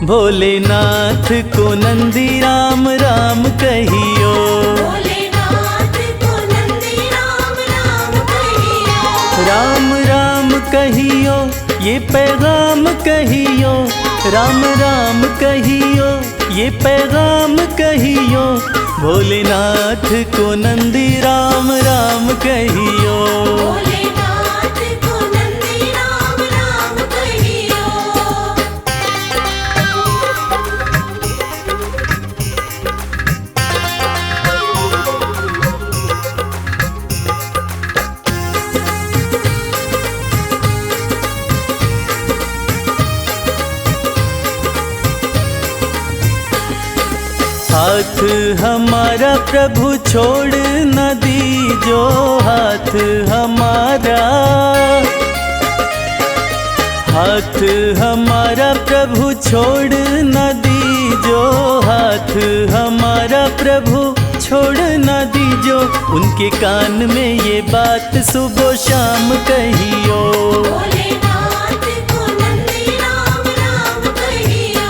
भोलेनाथ को नंदी राम राम कहियो। भोलेनाथ को नंदी राम राम कहियो। राम राम कहियो ये पैगाम कहियो। राम राम कहियो ये पैगाम कहियो। भोलेनाथ को नंदी राम राम कहियो। भोलेनाथ को नंदी राम राम कहियो। हाथ हमारा प्रभु छोड़ न दीजो। हाथ हमारा, हाथ हमारा प्रभु छोड़ न दीजो। हाथ हमारा प्रभु छोड़ न दीजो। उनके कान में ये बात सुबह शाम कहियो। भोलेनाथ को नंदी राम राम कहियो।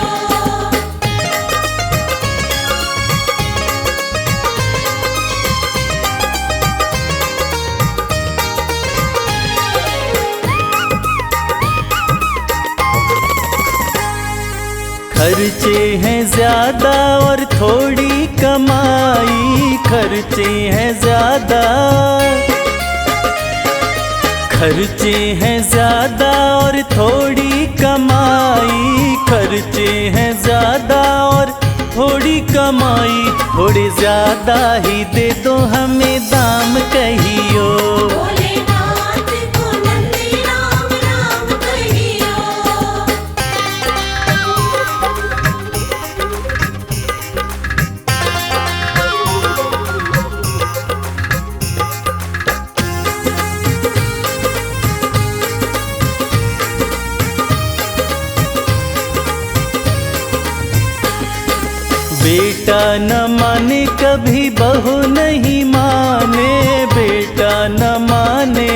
खर्चे हैं ज्यादा और थोड़ी कमाई। खर्चे हैं ज्यादा, खर्चे हैं ज्यादा और थोड़ी कमाई। खर्चे हैं ज्यादा और थोड़ी कमाई। थोड़े ज्यादा ही दे दो हमें दाम कहियो। भोलेनाथ को नंदी राम राम कहियो। बेटा न माने कभी बहू नहीं माने। बेटा न माने,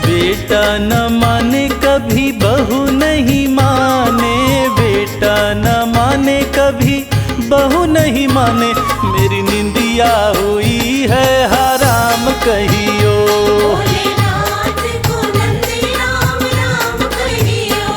बेटा न माने कभी बहू नहीं माने। बेटा न माने कभी बहू नहीं माने। मेरी निंदिया हुई है हराम कहियो। भोलेनाथ को नंदी राम राम कहियो।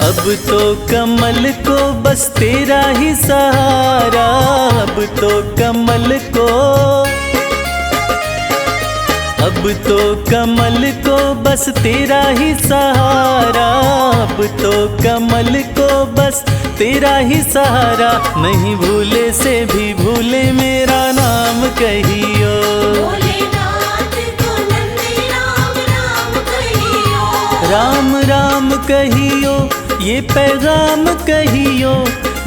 अब तो कमल को बस तेरा ही सहारा। अब तो कमल को, अब तो कमल को बस तेरा ही सहारा। अब तो कमल को बस तेरा ही सहारा। नहीं भूले से भी भूले मेरा नाम कहियो। भोलेनाथ को नंदी राम राम कहियो। राम राम कहियो ये पैगाम कहियो।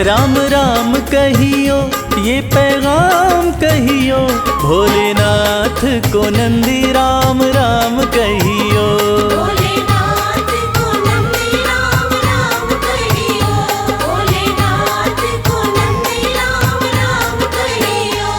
राम राम कहियो ये पैगाम कहियो। भोलेनाथ को नंदी राम राम कहियो। भोलेनाथ को नंदी राम राम कहियो। भोलेनाथ को नंदी राम राम कहियो।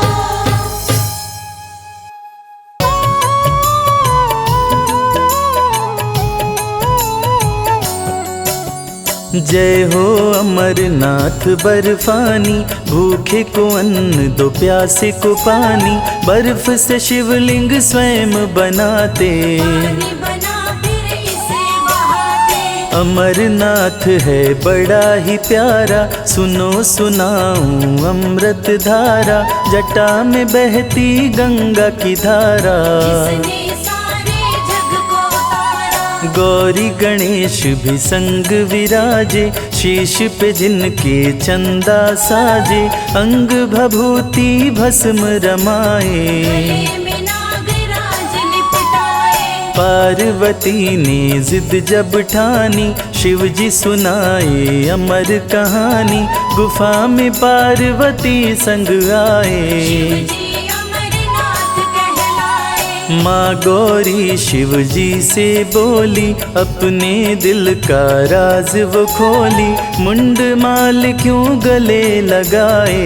जय हो अमरनाथ बर्फानी। भूखे को अन्न दो प्यासे को पानी। बर्फ से शिवलिंग स्वयं बनाते। पानी बना फिर इसे बहाते। अमरनाथ है बड़ा ही प्यारा। सुनो सुनाऊं अमृत धारा। जटा में बहती गंगा की धारा। जिसने सारे जग को उतारा। गौरी गणेश भी संग विराजे। शीश पे जिनके चंदा साजे। अंग भभूति भस्म रमाए। गले में नागराज लिपटाए। पार्वती ने जिद जब ठानी। शिव जी सुनाए अमर कहानी। गुफा में पार्वती संग आए। शिव जी अमरनाथ कहलाए। माँ गौरी शिव जी से बोली, अपने दिल का राज वो खोली। मुंड माल क्यों गले लगाए,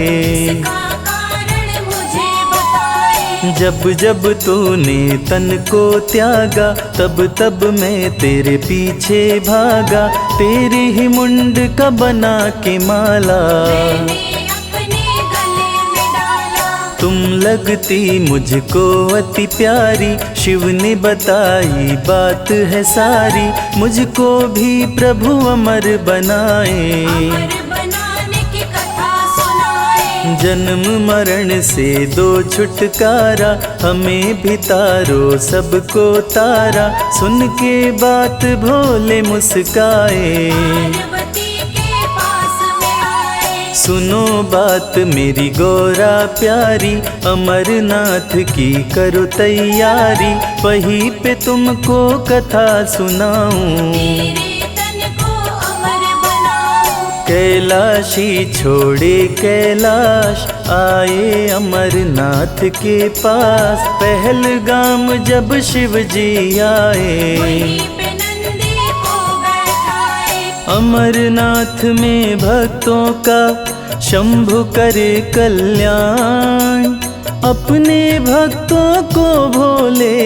इसका कारण मुझे बताए। जब जब तूने तन को त्यागा, तब तब मैं तेरे पीछे भागा। तेरी ही मुंड का बना के माला मैंने अपने गले में डाला। तुम लगती मुझको अति प्यारी। शिव ने बताई बात है सारी, मुझको भी प्रभु अमर बनाए। अमर बनाने की कथा सुनाए। जन्म मरण से दो छुटकारा, हमें भी तारो सबको तारा। सुन के बात भोले मुस्काए, पार्वती के पास में आए। सुनो बात मेरी गौरा प्यारी। अमरनाथ की करो तैयारी, वहीं पे तुमको कथा सुनाऊं। तेरे तन को अमर बनाऊं। कैलाशी छोड़े कैलाश, आए अमरनाथ के पास। पहलगाम जब शिव जी आए, वहीं पे नंदी को बैठाए। अमरनाथ में भक्तों का शंभु करे कल्याण। अपने भक्तों को भोले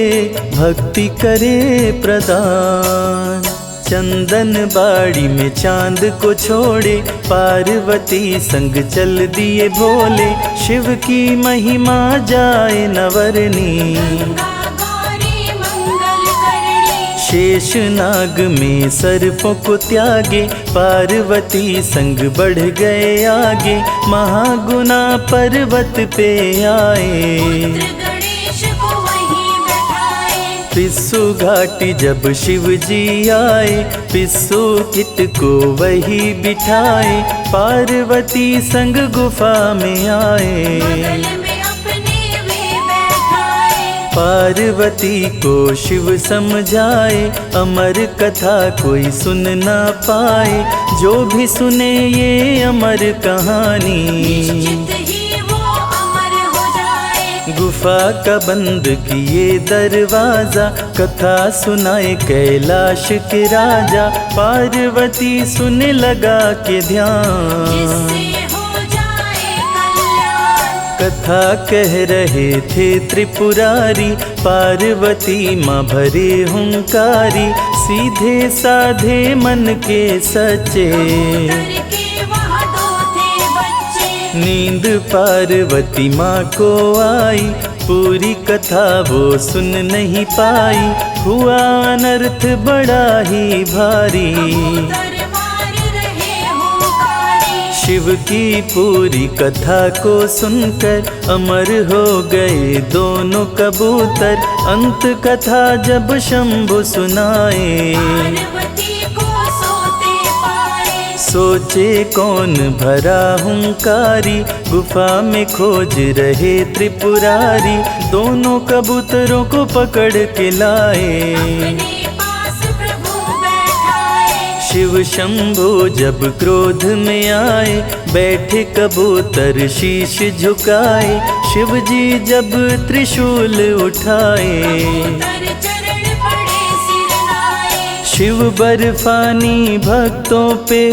भक्ति करे प्रदान। चंदन बाड़ी में चांद को छोड़े, पार्वती संग चल दिए भोले। शिव की महिमा जाए नवरनी, गंगा गौरी मंगल करणी। शेष नाग में सर्पों को त्यागे, पार्वती संग बढ़ गए आगे। महागुना पर्वत पे आए, पुत्र गणेश को वहीं बैठाए। पिस्सू घाटी जब शिव जी आए, पिस्सू किट को वही बिठाए। पार्वती संग गुफा में आए, बगल में अपने वे बैठाए। पार्वती को शिव समझाए। अमर कथा कोई सुन ना पाए, जो भी सुने ये अमर कहानी। निश्चित ही वो अमर हो जाए। गुफा का बंद किए दरवाजा, कथा सुनाए कैलाश के राजा। पार्वती सुने लगा के ध्यान, जिससे हो जाए कल्याण। कथा कह रहे थे त्रिपुरारी। पार्वती माँ भरे हुंकारी, सीधे साधे मन के सच्चे। कबूतर के वहाँ दो थे बच्चे। नींद पार्वती माँ को आई, पूरी कथा वो सुन नहीं पाई। हुआ अनर्थ बड़ा ही भारी, कबूतर मार रहे हुंकारी। शिव की पूरी कथा को सुनकर अमर हो गए दोनों कबूतर। अंत कथा जब शंभु सुनाए, पार्वती को सोते पाए। सोचे कौन भरा हुंकारी। गुफा में खोज रहे त्रिपुरारी, दोनों कबूतरों को पकड़ के लाए। अपने पास प्रभु बैठाए। शिव शंभु जब क्रोध में आए, बैठे कबूतर शीश झुकाए। शिव जी जब त्रिशूल उठाए, कबूतर चरण पड़े सिर नाए। शिव बर्फानी भक्तों पे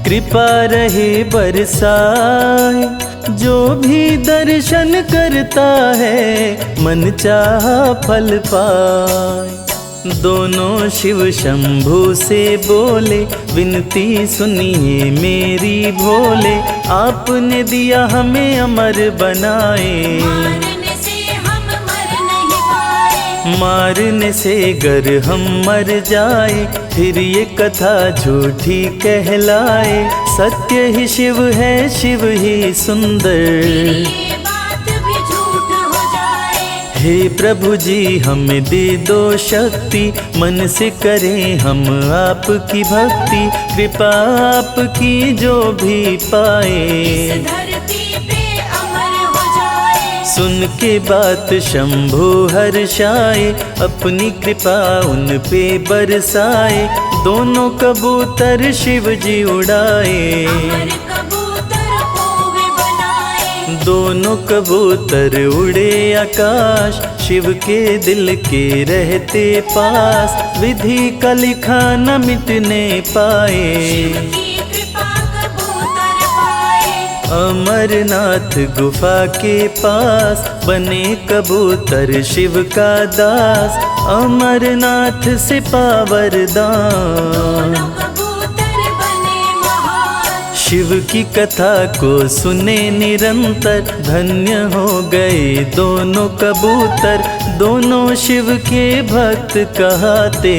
कृपा रहे बरसाए। जो भी दर्शन करता है, मन चाहा फल पाए। दोनों शिव शंभु से बोले, विनती सुनिए मेरी भोले। आपने दिया हमें अमर बनाए, मारने से हम मर नहीं पाए। मारने से गर हम मर जाए, फिर ये कथा झूठी कहलाए। सत्य ही शिव है, शिव ही सुंदर। ये बात भी झूठ हो जाए। हे प्रभु जी हमें दे दो शक्ति, मन से करें हम आपकी भक्ति। कृपा आपकी जो भी पाए, इस धरती पे अमर हो जाए। सुन के बात शंभु हर्षाए, अपनी कृपा उन पे बरसाए। दोनों कबूतर शिव जी उड़ाए, अमर कबूतर को वे बनाए। दोनों कबूतर उड़े आकाश, शिव के दिल के रहते पास, विधि का लिखा न मिटने पाए। की कृपा कबूतर पाए। अमरनाथ गुफा के पास बने कबूतर शिव का दास, अमरनाथ से पावरदान। कबूतर बने महान। शिव की कथा को सुने निरंतर, धन्य हो गए दोनों कबूतर, दोनों शिव के भक्त कहते।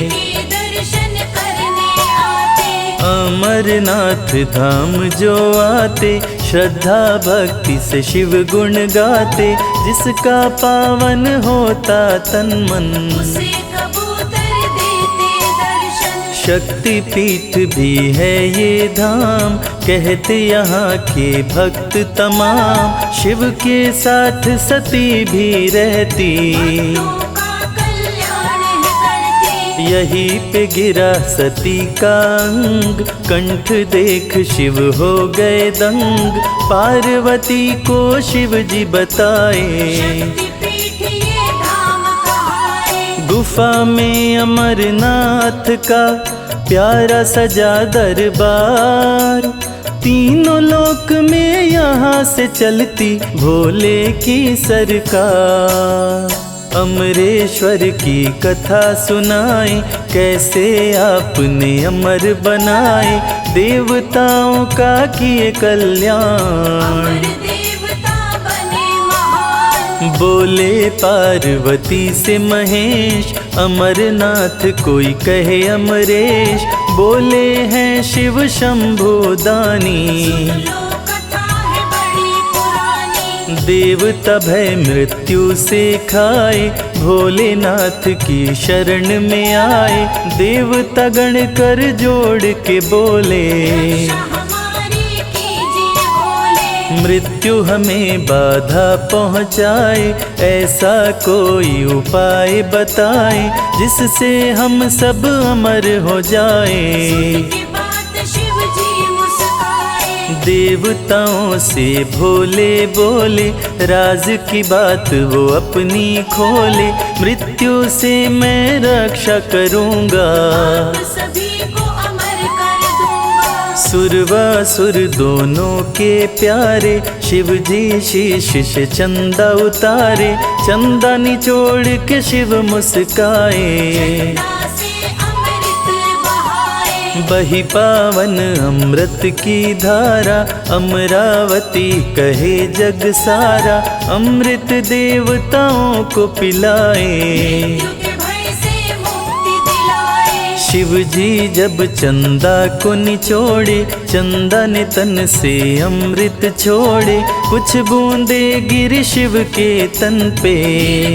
के दर्शन करने आते। अमरनाथ धाम जो आते, श्रद्धा भक्ति से शिव गुण गाते, जिसका पावन होता तन मन, उसे कबूतर देते दर्शन। शक्ति पीठ भी है ये धाम, कहते यहाँ के भक्त तमाम, शिव के साथ सती भी रहती। भक्तों का कल्याण है करती। यहीं पे गिरा सती का अंग, कंठ देख शिव हो गए दंग, पार्वती को शिव जी बताए। शक्तिपीठ ये धाम कहाए। गुफा में अमरनाथ का प्यारा सजा दरबार, तीनों लोक में यहाँ से चलती भोले की सरकार। अमरेश्वर की कथा सुनाए, कैसे आपने अमर बनाए, देवताओं का किए कल्याण। अमर देवता बने महान। बोले पार्वती से महेश, अमरनाथ कोई कहे अमरेश, बोले हैं शिव शंभु दानी। लो कथा है बड़ी पुरानी। देवता भय मृत्यु से खाए, भोलेनाथ की शरण में आए, देवता गण कर जोड़ के बोले। रक्षा हमारी कीजिए भोले। मृत्यु हमें बाधा पहुँचाए, ऐसा कोई उपाय बताए, जिससे हम सब अमर हो जाए। की बात शिव जी मुस्काए। देवताओं से भोले बोले, राज की बात वो अपनी खोले, मृत्यु से मैं रक्षा करूँगा। आप सभी को अमर कर दूंगा। सुरवासुर दोनों के प्यारे, शिव जी शीश से चंदा उतारे, चंदा निचोड़ के शिव मुस्काए। चंदा से अमृत बहाए। बही पावन अमृत की धारा, अमरावती कहे जग सारा, अमृत देवताओं को पिलाए। मृत्यु के भय से मुक्ति दिलाए। शिव जी जब चंदा को निचोड़े, चंदा ने तन से अमृत छोड़े, कुछ बूंदे गिर शिव के तन पे।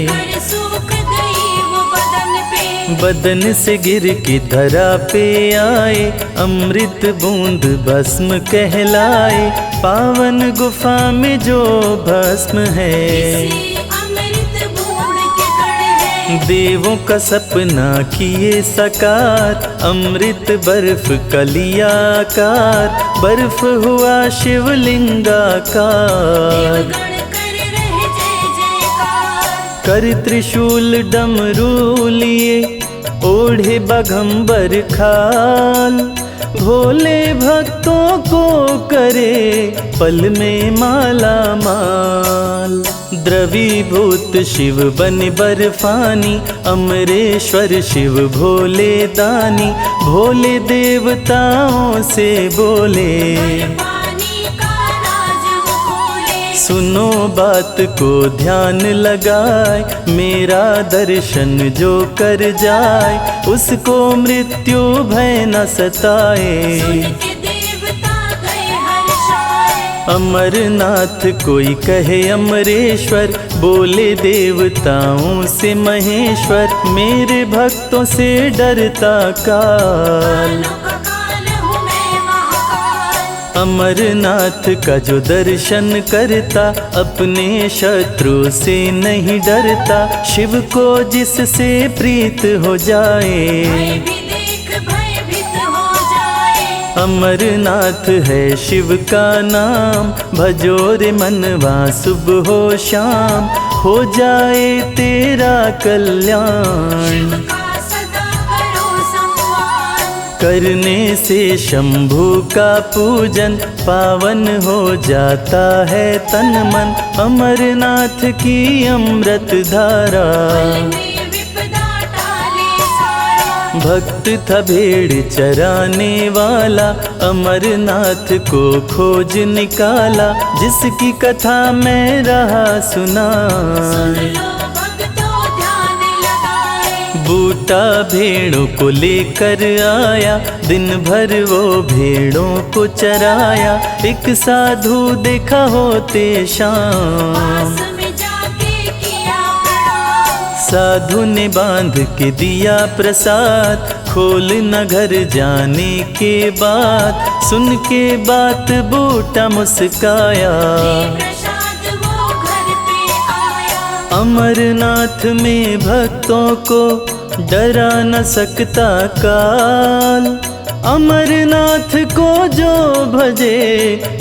कर सूख गई वो बदन पे। बदन से गिर के धरा पे आए, अमृत बूंद भस्म कहलाए, पावन गुफा में जो भस्म है। इसी अमृत बूंद के कण है। देवों का सपना किए साकार, अमृत बर्फ कलिया आकार, बर्फ हुआ शिवलिंगाकार। देवगण कर रहे जय जयकार। कर त्रिशूल डमरू लिए, ओढ़े बाघंबर खाल, भोले भक्तों को करे पल में माला माल। द्रवीभूत शिव बन बर्फानी, अमरेश्वर शिव भोले दानी, भोले देवताओं से बोले। पानी का राज वो खोले। सुनो बात को ध्यान लगाए, मेरा दर्शन जो कर जाए, उसको मृत्यु भय न सताए। सुन के देवता गए हर्षाए। अमरनाथ कोई कहे अमरेश्वर, बोले देवताओं से महेश्वर, मेरे भक्तों से डरता काल। कालों का काल हूँ मैं महाकाल। अमरनाथ का जो दर्शन करता, अपने शत्रु से नहीं डरता, शिव को जिससे प्रीत हो जाए। भय भी देख भयभीत हो जाए। अमरनाथ है शिव का नाम, भजो रे मनवा सुबह हो शाम, हो जाए तेरा कल्याण। शिव का सदा करो सम्मान, करने से शंभु का पूजन, पावन हो जाता है तन मन। अमरनाथ की अमृत धारा, में विपदा टाले सारा। भक्त था भेड़ चराने वाला, अमरनाथ को खोज निकाला, जिसकी कथा मैं रहा सुना। सुन लो भक्तों ध्यान लगाए, बूटा भेड़ों को लेकर आया, दिन भर वो भेड़ों को चराया। एक साधु देखा होते शाम, पास में जाके किया प्रणाम। साधु ने बांध के दिया प्रसाद, खोल न घर जाने के बाद। सुन के बात बूटा मुस्काया, प्रसाद वो घर पे आया। अमरनाथ में भक्तों को डरा न सकता काल। अमरनाथ को जो भजे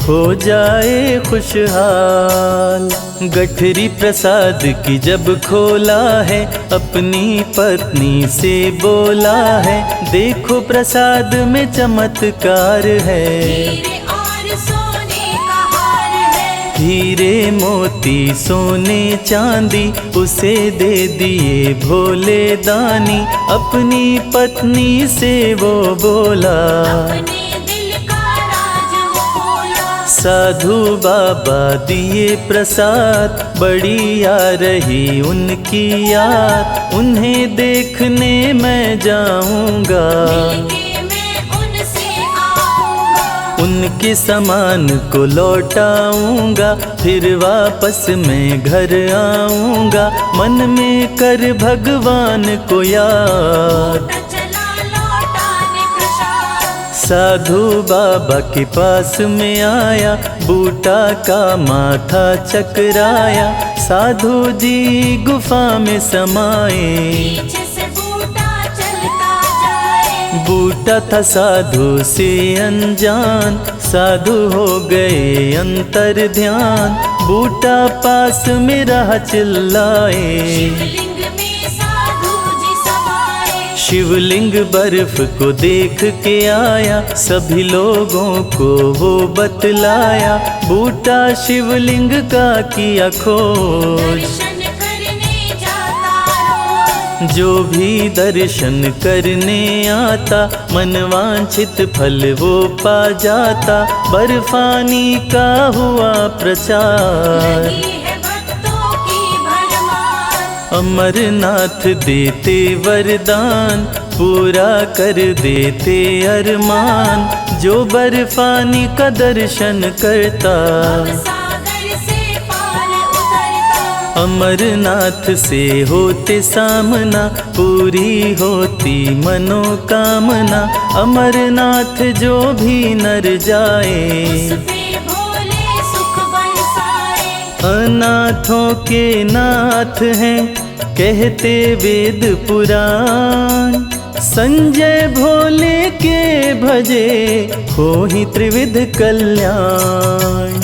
हो जाए खुशहाल। गठरी प्रसाद की जब खोला है, अपनी पत्नी से बोला है, देखो प्रसाद में चमत्कार है। हीरे और सोने का हार है, हीरे मोती सोने चांदी, उसे दे दिए भोले दानी। अपनी पत्नी से वो बोला, अपने दिल का राज वो बोला। साधु बाबा दिए प्रसाद, बड़ी आ रही उनकी याद। उन्हें देखने मैं जाऊंगा, मिलके मैं उनसे आऊंगा। उनके सामान को लौटाऊंगा, फिर वापस मैं घर आऊंगा। मन में कर भगवान को याद, चला लौटाने प्रसाद। साधु बाबा के पास में आया, बूटा का माथा चकराया। साधु जी गुफा में समाए, पीछे से बूटा चलता जाए। बूटा था साधु से अनजान, साधु हो गए अंतर ध्यान। बूटा पास में रहा चिल्लाए, शिवलिंग में साधु जी समाए। शिवलिंग बर्फ को देख के आया, सभी लोगों को वो बतलाया। बूटा शिवलिंग का किया खोज, दर्शन करने जाता रोज। जो भी दर्शन करने आता, मनवांछित फल वो पा जाता। बर्फानी का हुआ प्रचार, लगी है भक्तों की भरमार। अमरनाथ देते वरदान, पूरा कर देते अरमान। जो बर्फानी का दर्शन करता, सागर से पार उतरता। अमरनाथ से होते सामना, पूरी होती मनोकामना। अमरनाथ जो भी नर जाए, उसपे भोले सुख बरसाए। अनाथों के नाथ हैं कहते वेद पुराण। संजय भोले के भजे, हो ही त्रिविध कल्याण।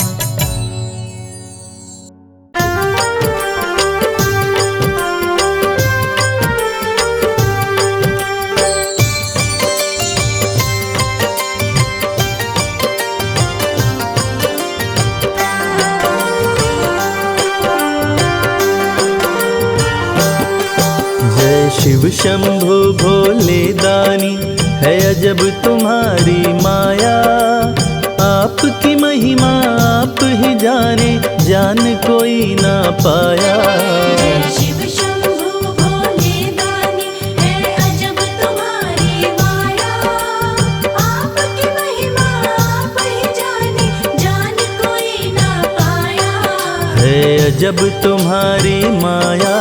शिव शंभु भोले दानी, है अजब तुम्हारी माया। आपकी महिमा आप ही जाने, जान कोई ना पाया। शिव शंभु भोले दानी, है अजब तुम्हारी माया। आपकी महिमा आप ही जाने, जान कोई ना पाया। है अजब तुम्हारी माया।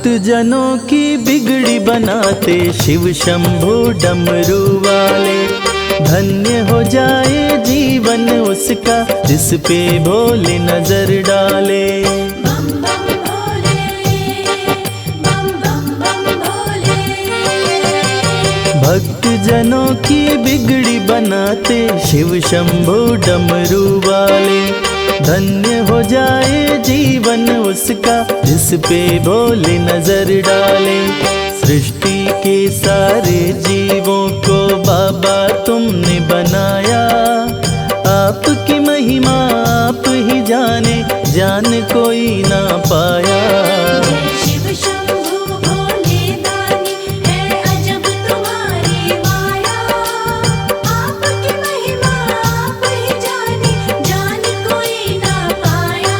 भक्त जनों की बिगड़ी बनाते शिव शंभु डमरू वाले। धन्य हो जाए जीवन उसका जिस पे भोले नजर डाले। बम बम भोले, बम बम बम भोले। भक्त जनों की बिगड़ी बनाते शिव शंभु डमरू वाले। धन्य हो जाए जीवन उसका जिस पे भोले नजर डाले। सृष्टि के सारे जीवों को बाबा तुमने बनाया। आपकी महिमा आप ही जाने, जान कोई ना पाया। शिव शंभु भोले दानी है अजब तुम्हारी माया। आपकी महिमा आप ही जाने, जान कोई ना पाया।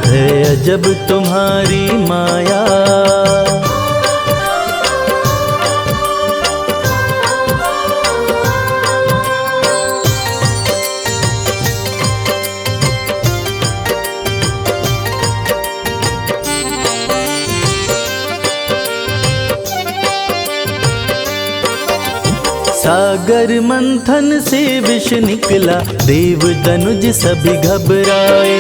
है अजब तुम्हारी माया। सागर मंथन से विष निकला, देव दनुज सभी घबराए।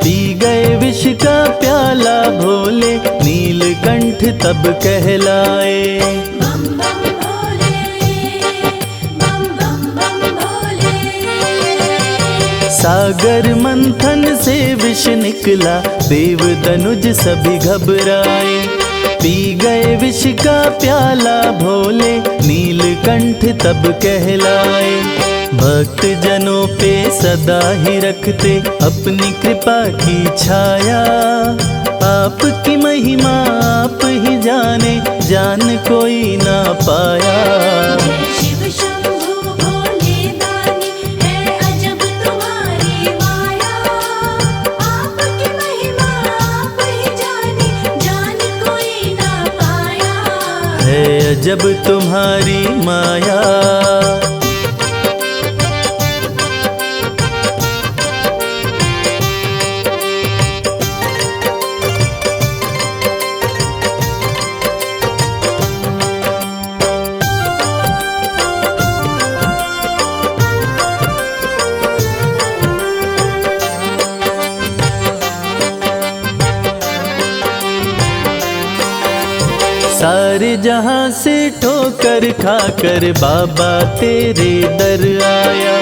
पी गए विष का प्याला भोले, नीलकंठ तब कहलाए। बम बम भोले, बम बम बम भोले। सागर मंथन से विष निकला, देव दनुज सभी घबराए। पी गए विष का प्याला भोले, नीलकंठ तब कहलाए। भक्त जनों पे सदा ही रखते अपनी कृपा की छाया। आपकी महिमा आप ही जाने, जान कोई ना पाया। शिव शंभु भोले दानी है अजब तुम्हारी माया। आपकी महिमा आप ही जाने, जान कोई ना पाया। है अजब तुम्हारी माया। सारे जहां से ठोकर खाकर बाबा तेरे दर आया।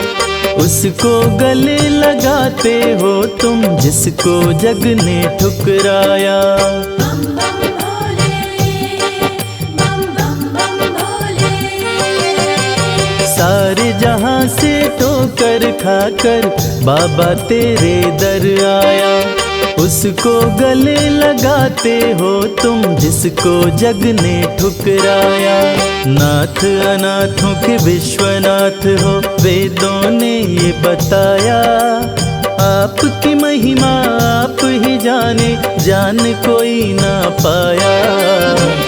उसको गले लगाते हो तुम जिसको जग ने ठुकराया। बम बम भोले, बम बम बम भोले। सारे जहां से ठोकर खाकर बाबा तेरे दर आया। उसको गले लगाते हो तुम जिसको जग ने ठुकराया। नाथ अनाथों के विश्वनाथ हो, वेदों ने ये बताया। आपकी महिमा आप ही जाने, जान कोई ना पाया।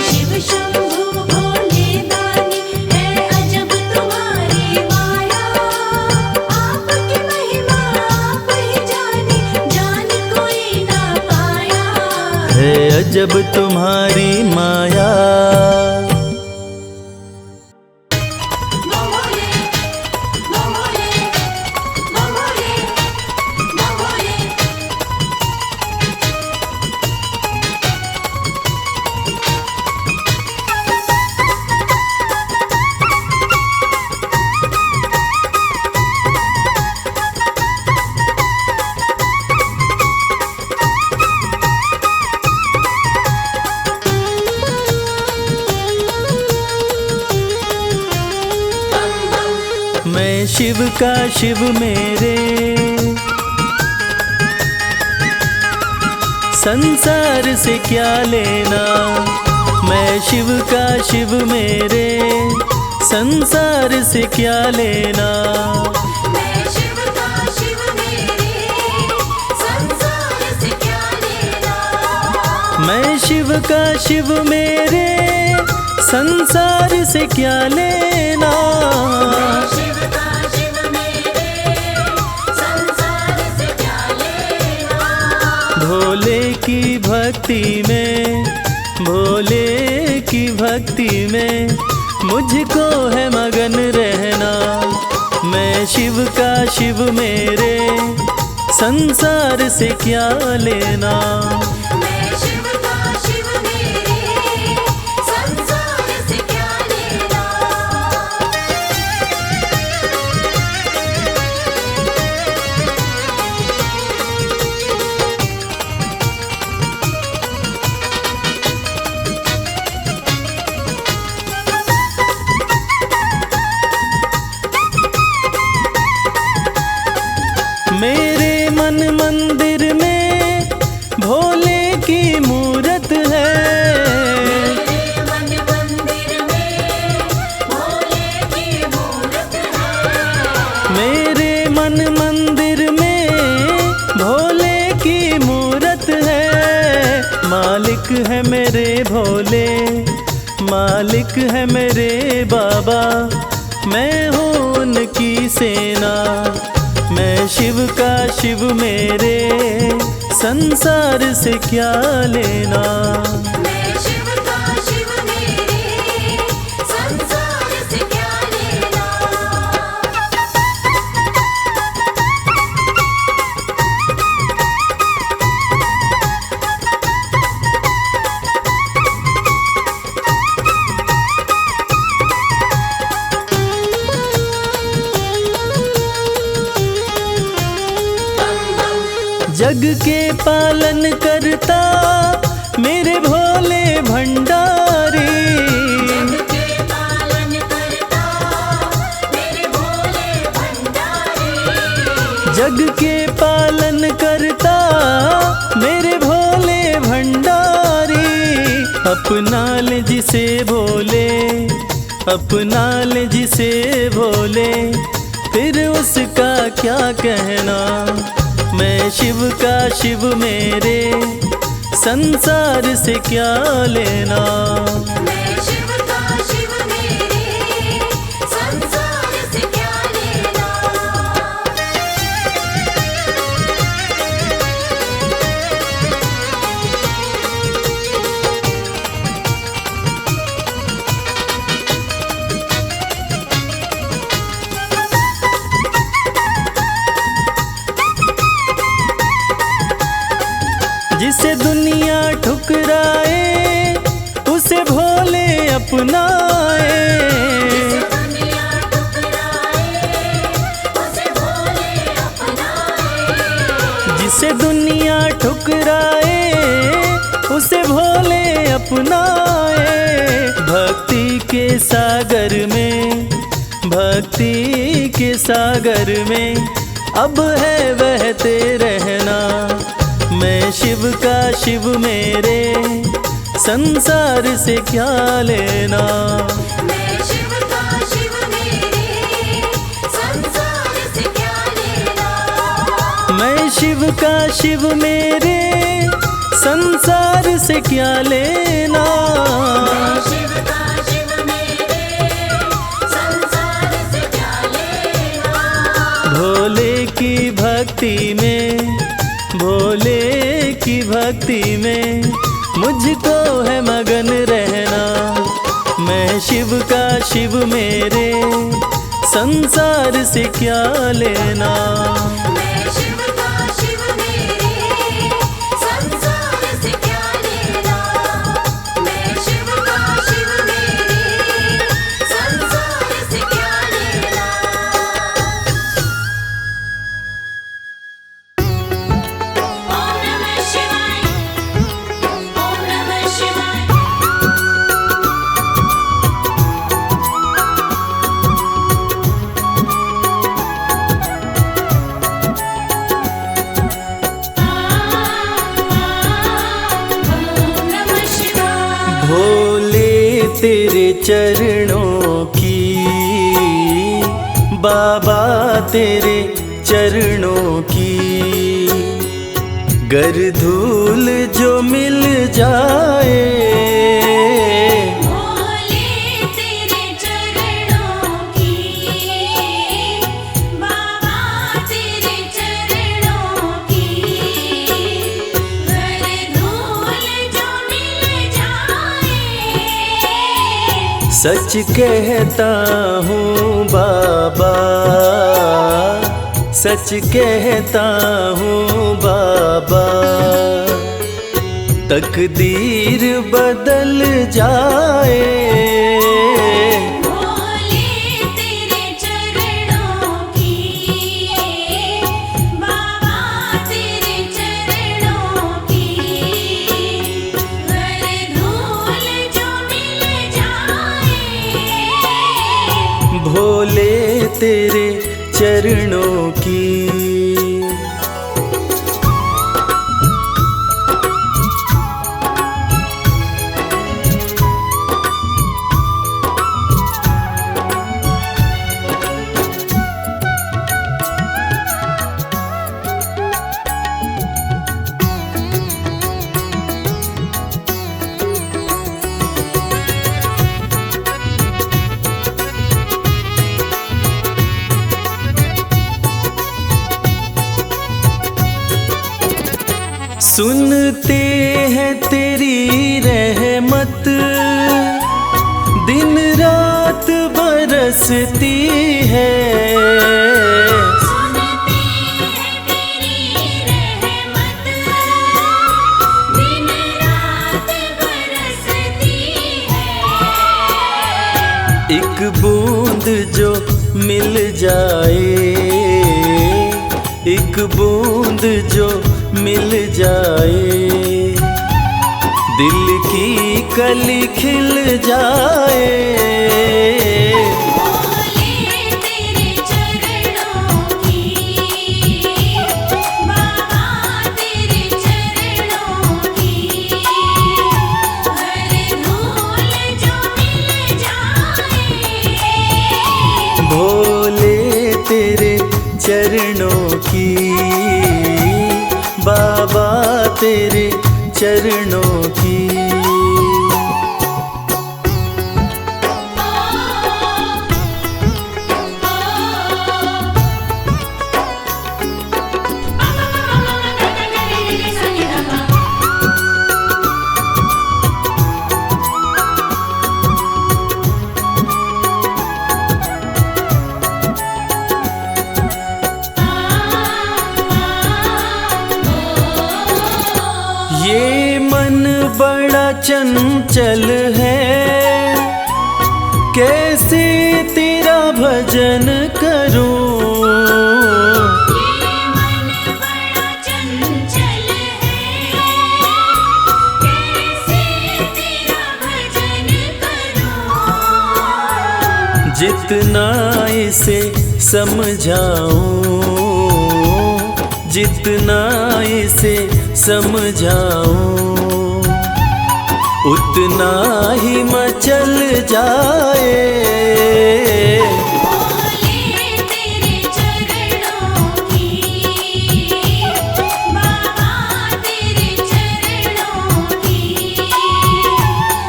शिव शंभु भोले दानी है अजब तुम्हारी माया। आपकी महिमा आप ही जाने, जान कोई ना पाया। है अजब तुम्हारी माया। बम भोले, बम भोले, बम भोले, बम भोले। मैं शिव का शिव मेरे, संसार से क्या लेना। मैं शिव का शिव मेरे, संसार से क्या लेना। मैं शिव का शिव मेरे, संसार से क्या लेना। मैं शिव का शिव मेरे, संसार से क्या लेना। शिव का शिव मेरे, संसार से क्या लेना। भोले की भक्ति में भोले की भक्ति में मुझको है मगन रहना। मैं शिव का शिव मेरे संसार से क्या लेना। मैं शिव का शिव मेरे संसार से क्या लेना। मेरे मन मंदिर में भोले की मूरत है। मेरे मन मंदिर में भोले की मूरत है। मेरे मन मंदिर में भोले की मूरत है। मालिक है मेरे भोले, मालिक है मेरे बाबा, मैं हूँ उनकी सेना। मैं शिव का शिव मेरे संसार से क्या लेना। मैं शिव का शिव मेरे संसार से क्या लेना। जग के पालन करता मेरे भोले भंडारी। जग के पालन करता मेरे भोले भंडारी। जग के पालन करता मेरे भोले भंडारी। अपना ले जिसे भोले, अपना ले जिसे भोले, फिर उसका क्या कहना। मैं शिव का शिव मेरे संसार से क्या लेना। मैं शिव का शिव मेरे संसार से क्या लेना। जिसे दुनिया ठुकराए उसे भोले अपनाए। दुनिया ठुकराए उसे भोले अपनाए। जिसे दुनिया ठुकराए उसे भोले अपनाए। भक्ति के सागर में, भक्ति के सागर में अब है बहते रहना। मैं शिव का शिव मेरे संसार से क्या लेना। मैं शिव का शिव मेरे संसार से क्या लेना। मैं शिव का शिव मेरे संसार से क्या लेना। मैं शिव का शिव मेरे संसार से क्या लेना। भोले की भक्ति में, भोले की भक्ति में मुझको है मगन रहना। मैं शिव का शिव मेरे संसार से क्या लेना। मैं शिव का शिव मेरे संसार से क्या लेना। मैं शिव का शिव मेरे संसार से क्या लेना। ओम नमः शिवाय। ओम नमः शिवाय। ओम नमः शिवाय। भोले तेरे चरणों की, बाबा तेरे चरणों की, गर धूल जो मिल जाए। भोले तेरे चरणों की, बाबा तेरे चरणों की, गर धूल जो मिल जाए। सच कहता हूँ बाबा, सच कहता हूँ बाबा, तकदीर बदल जाए। भोले तेरे चरणों की, बाबा तेरे चरणों की, हर धूल जो मिल जाए। भोले तेरे चरणों की। सुनते हैं तेरी रहमत, दिन रात बरसती है। सुनते हैं तेरी रहमत, दिन रात बरसती है। एक बूंद जो मिल जाए, एक बूंद जो मिल जाए, दिल की कली खिल जाए। भोले तेरे चरणों की, बाबा तेरे चरणों की, हर धूल जो मिल जाए। भोले तेरे चरणों की, बाबा तेरे चरणों की। ये मन बड़ा चंचल है, कैसे तेरा भजन करूं। ये मन बड़ा चंचल है, कैसे तेरा भजन करूं। जितना इसे समझाऊं, जितना इसे समझाऊं, उतना ही मचल जाए। भोले तेरे चरणों की, बाबा तेरे चरणों की,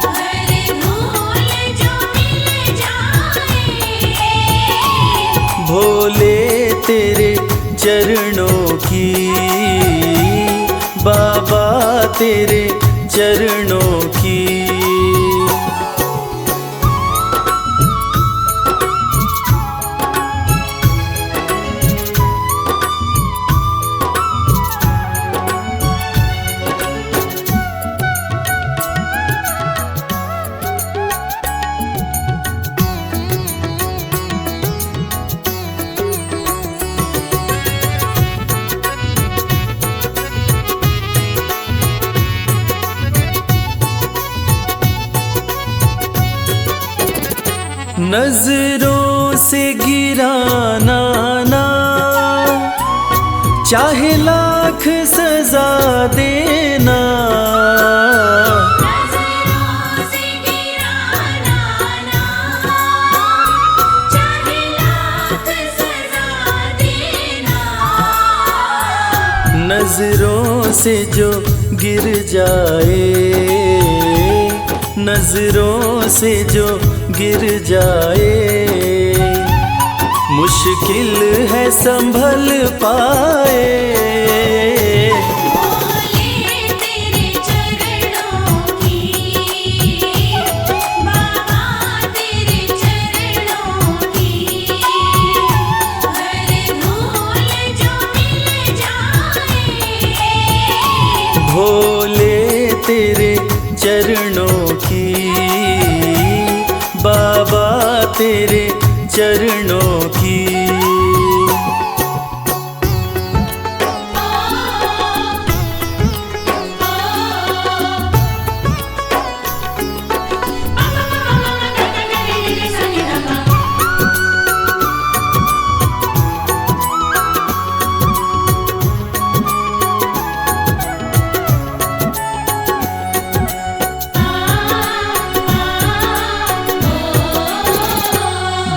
हर धूल जो मिल जाए। भोले तेरे चरणों की, बाबा तेरे चरणों की। नजरों से गिराना ना, चाहे लाख सजा देना। नजरों से गिराना ना, चाहे लाख सजा देना। नजरों से जो गिर जाए, नजरों से जो गिर जाए, मुश्किल है संभल पाए। भोले तेरे चरणों की, बाबा तेरे चरणों की, बाबा तेरे चरणों की।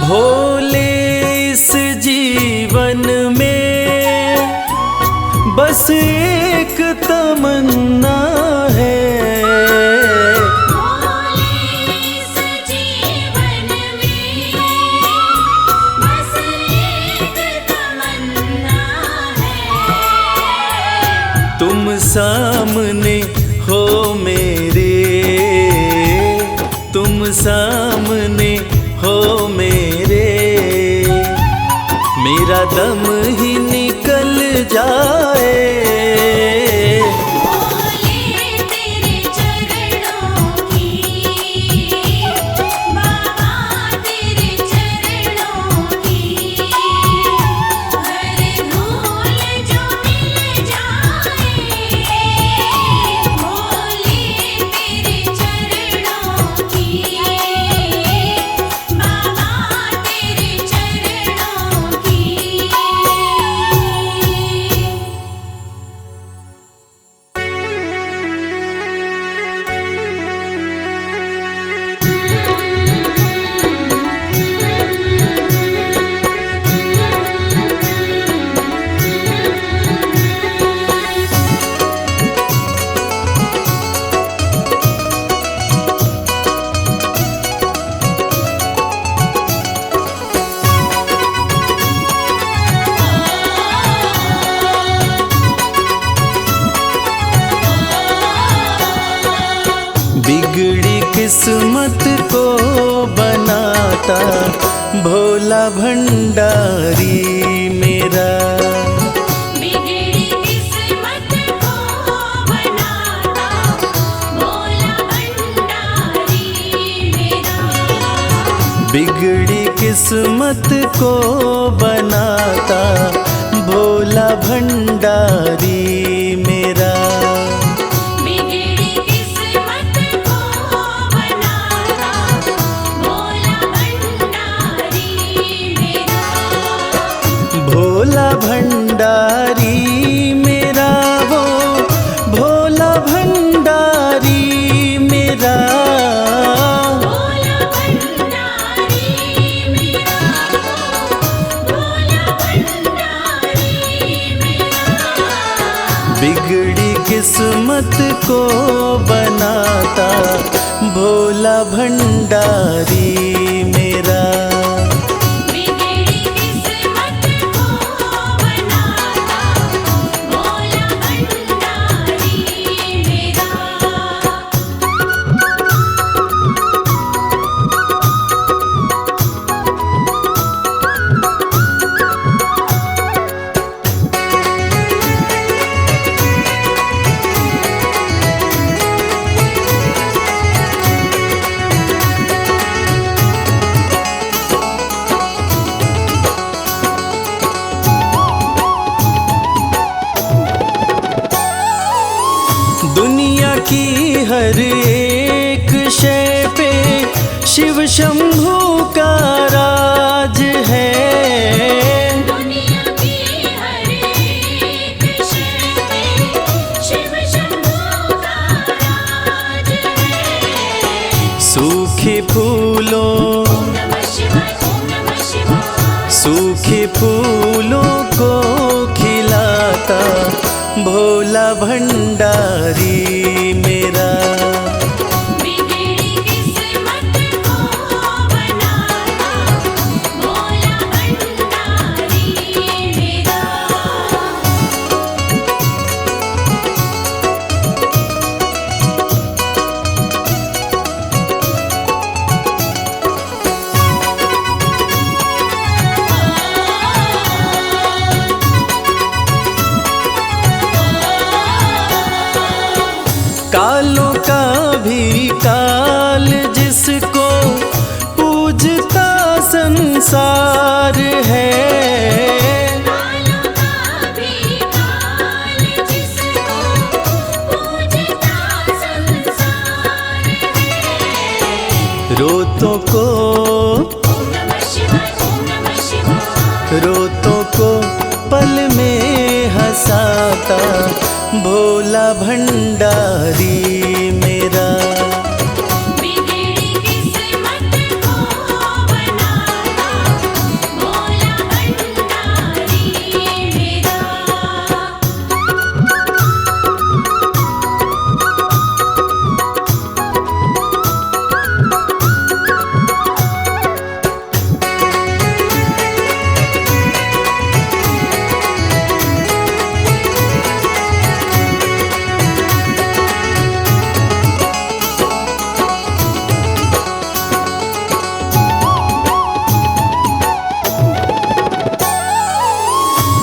भोले इस जीवन में बस एक तमन्ना है, भोले इस जीवन में बस एक तमन्ना है। तुम सामने हो मेरे, तुम सामने हो मेरे, मेरा दम ही निकल जाए। भोले तेरे चरणों की, बाबा तेरे चरणों की, हर धूल जो मिल जाए। भोले तेरे चरणों की, बाबा तेरे चरणों की। बिगड़ी किस्मत को बनाता भोला भंडारी मेरा, बिगड़ी किस्मत को बनाता भोला भंडारी मेरा। बिगड़ी किस्मत को बनाता भोला भंडारी मेरा। बिगड़ी किस्मत को बनाता भोला भंडारी मेरा। भोला भंडारी मेरा, वो भोला भंडारी मेरा, भोला भंडारी मेरा, भोला भंडारी मेरा। बिगड़ी किस्मत को बनाता भोला भंडारी मेरा। बिगड़ी किस्मत को बनाता भोला भंडारी मेरा। दुनिया की हर एक शय पे शिव शंभू का राज है। दुनिया की हर एक शय पे शिव शंभू का राज है। सूखे फूलों, ओम नमः शिवाय, ओम नमः शिवाय। सूखे फूलों को खिलाता भोला भंडारी मेरा। बिगड़ी किस्मत को बनाता भोला भंडारी मेरा। कालों का संसार है। कालों का भी काल जिसको पूजता संसार है। रोतों को ओम नमः शिवाय, ओम नमः शिवाय। रोतों को पल में हंसाता भोला भंडारी मेरा। बिगड़ी किस्मत को बनाता भोला भंडारी मेरा।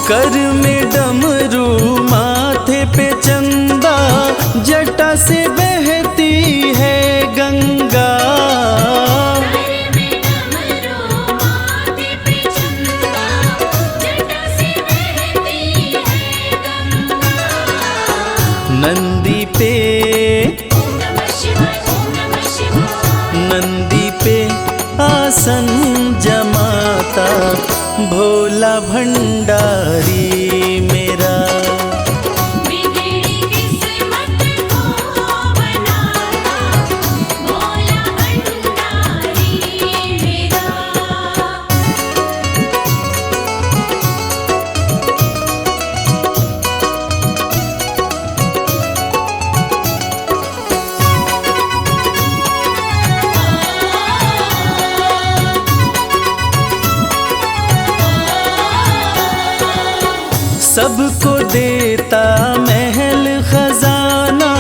कर में डमरू माथे पे चंदा, जटा से बहती है गंगा। घर में डमरू माथे पे चंदा, जटा से बहती है गंगा। नंदी पे ओम नमः शिवाय, ओम नमः शिवाय। नंदी पे आसन जमाता भोला भंडारी मेरा। बिगड़ी किस्मत को बनाता भोला भंडारी मेरा। सबको देता महल खजाना,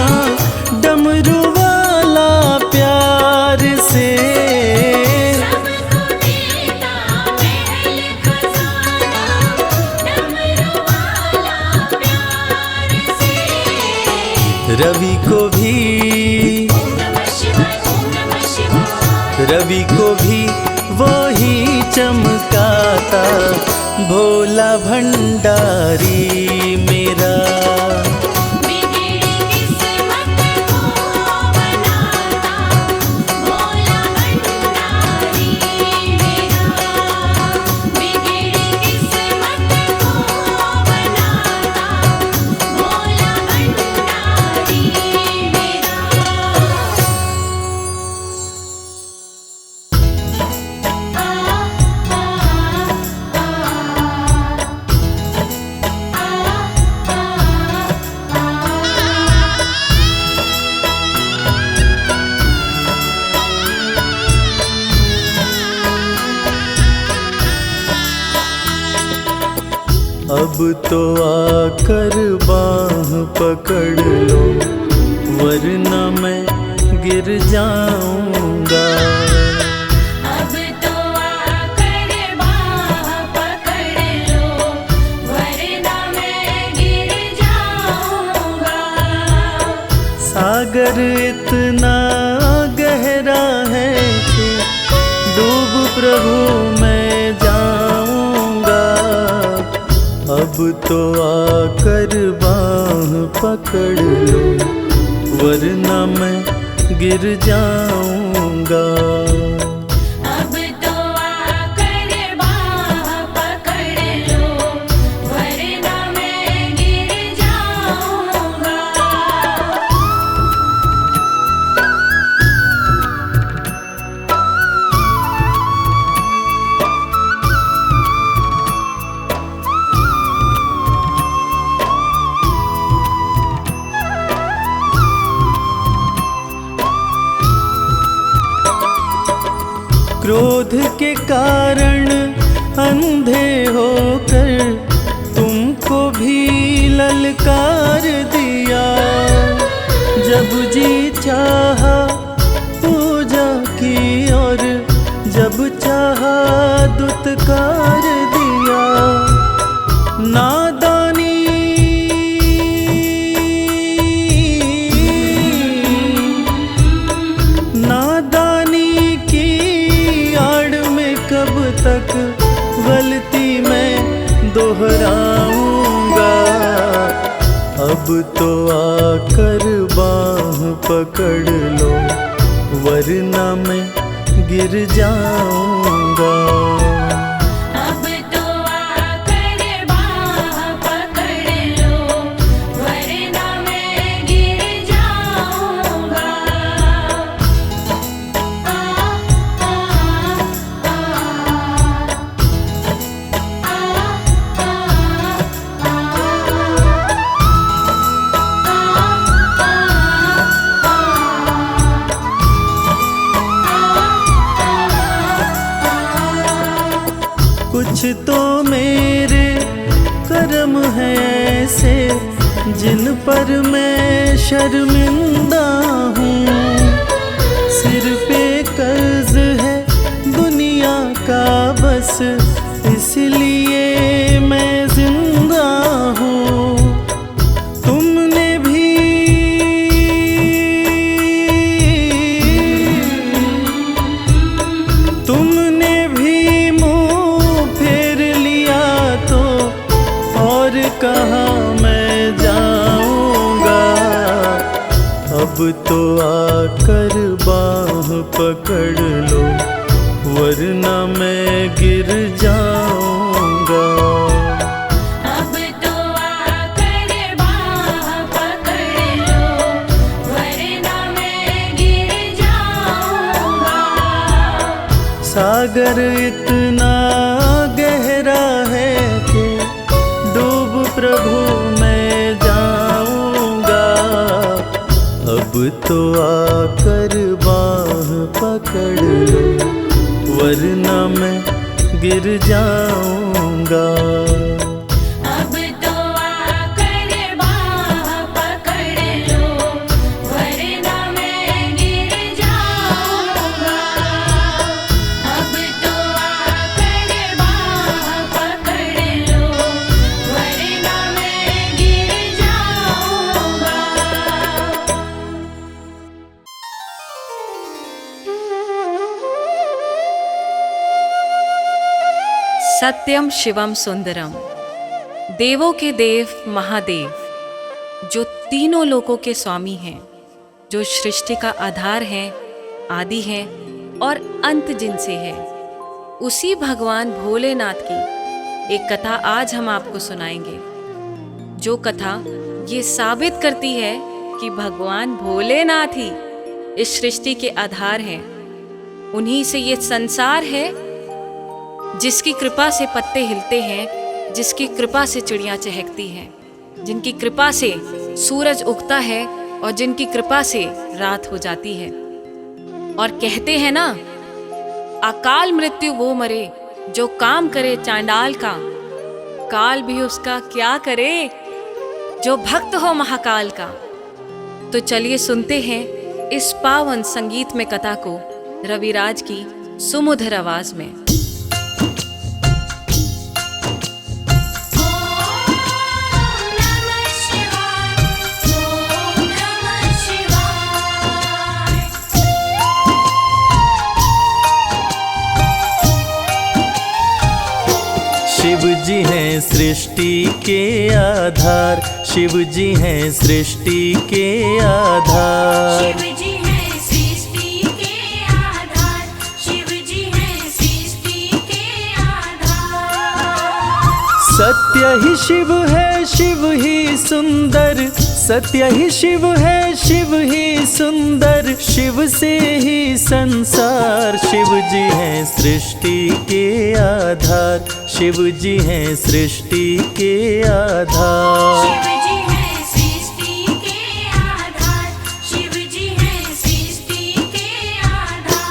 डमरू वाला प्यार से। सबको देता महल खजाना, डमरू वाला प्यार से। रवि को भी ओम नमः शिवाय, ओम नमः शिवाय। रवि को भी वो ही चमकाता भोला भंडारी मेरा। बिगड़ी किस्मत को बनाता भोला भंडारी मेरा। बिगड़ी किस्मत को बनाता भोला भंडारी मेरा। अब तो आकर बाह पकड़ लो, वरना मैं गिर जाऊंगा। अब तो आकर बाह पकड़ लो, वरना मैं गिर जाऊंगा। सागर इतना गहरा है कि डूब प्रभु मैं जाऊंगा। अब तो आकर बाह पकड़ लो, वरना मैं गिर जाऊंगा। अब तो आकर बाह पकड़ लो, वरना मैं गिर जाऊंगा। क्रोध के कारण अंधे होकर तुमको भी ललकार दिया। जब जी चाहा पूजा की और जब चाहा दुत्कार दिया। नादानी नादानी की आड़ में कब कब तक गलती मैं दोहराऊंगा। अब तो आकर बाह पकड़ लो वरना मैं गिर जाऊंगा। अब तो आकर बाह पकड़ लो वरना मैं गिर जाऊंगा। कुछ तो मेरे कर्म हैं ऐसे जिन पर मैं शर्मिंदा हूँ। सिर पे कर्ज है दुनिया का बस इसलिए मैं जिंदा हूँ। तुमने भी मुँह फेर लिया तो और कहाँ मैं जाऊँगा। अब तो आकर बाह पकड़ लो वरना मैं गिर जाऊँगा। अब तो आकर बाह पकड़ लो वरना मैं गिर जाऊंगा। सागर इतना गहरा है कि डूब प्रभु मैं जाऊंगा। अब तो आकर बाह पकड़ लो वरना मैं गिर जाऊंगा। अब तो आकर बाह पकड़ लो वरना मैं गिर जाऊंगा। अब तो आकर बाह पकड़ लो वरना मैं गिर जाऊंगा। सत्यम शिवम सुंदरम, देवों के देव महादेव, जो तीनों लोकों के स्वामी हैं, जो सृष्टि का आधार हैं, आदि हैं और अंत जिनसे है, उसी भगवान भोलेनाथ की एक कथा आज हम आपको सुनाएंगे। जो कथा ये साबित करती है कि भगवान भोलेनाथ ही इस सृष्टि के आधार हैं। उन्हीं से ये संसार है, जिसकी कृपा से पत्ते हिलते हैं, जिसकी कृपा से चिड़ियाँ चहकती हैं, जिनकी कृपा से सूरज उगता है और जिनकी कृपा से रात हो जाती है। और कहते हैं ना, अकाल मृत्यु वो मरे जो काम करे चांडाल का, काल भी उसका क्या करे जो भक्त हो महाकाल का। तो चलिए सुनते हैं इस पावन संगीत में कथा को रविराज की सुमधुर आवाज में। शिव जी हैं सृष्टि के आधार, शिव जी हैं सृष्टि के आधार। शिव जी हैं सृष्टि के आधार, शिव जी हैं सृष्टि के आधार। सत्य ही शिव है, शिव ही सुंदर, सत्य ही शिव है, शिव ही सुंदर, शिव से ही संसार। शिव जी हैं सृष्टि के आधार, शिव जी हैं सृष्टि के आधार। शिव जी हैं सृष्टि के आधार, शिव जी हैं सृष्टि के आधार।